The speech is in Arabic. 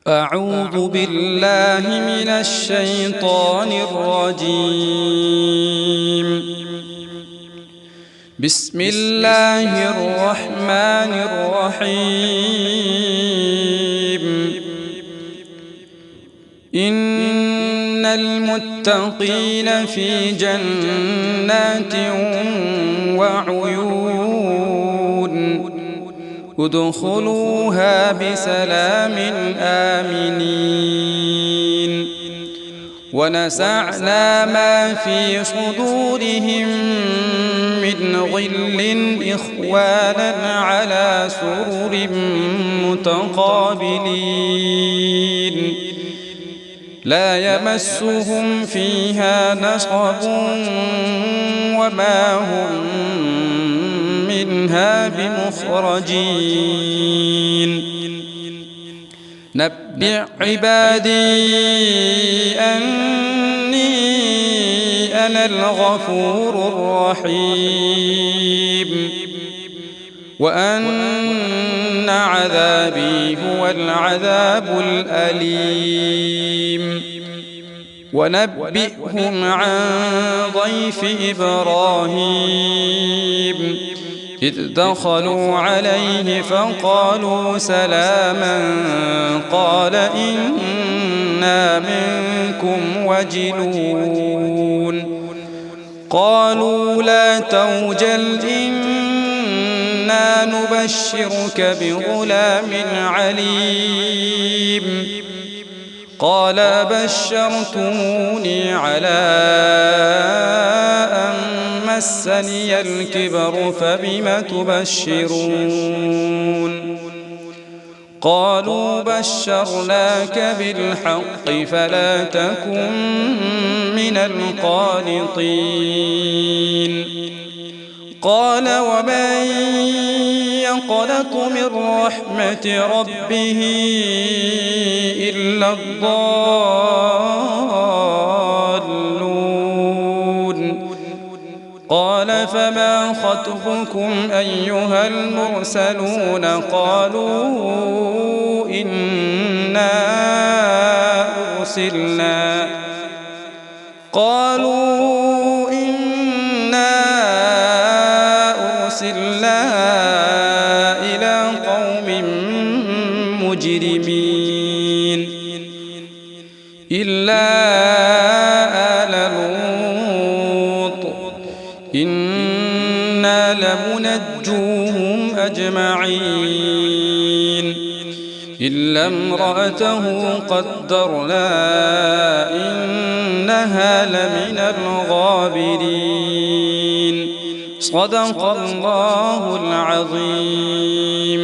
أعوذ بالله من الشيطان الرجيم. بسم الله الرحمن الرحيم. إن المتقين في جنات وعيون ادخلوها بسلام آمنين. ونزعنا ما في صدورهم من غل إخوانا على سرر متقابلين لا يمسهم فيها نصب وما هم منها بمخرجين. نبئ عبادي أني أنا الغفور الرحيم وأن عذابي هو العذاب الأليم. ونبئهم عن ضيف إبراهيم إذ دخلوا عليه فقالوا سلاما قال إنا منكم وجلون. قالوا لا توجل إنا نبشرك بغلام عليم. قال بشرتموني على أن مسني الكبر فبم تبشرون. قالوا بشرناك بالحق فلا تكن من القانطين. قال ومن يقنط من رحمة ربه إلا الضالون. قال فما خطبكم أيها المرسلون؟ قالوا إنا أرسلنا إلى قوم مجرمين إلا آل لوط إنا لمنجوهم أجمعين إلا امرأته قدرنا إنها لمن الغابرين. صدق الله العظيم.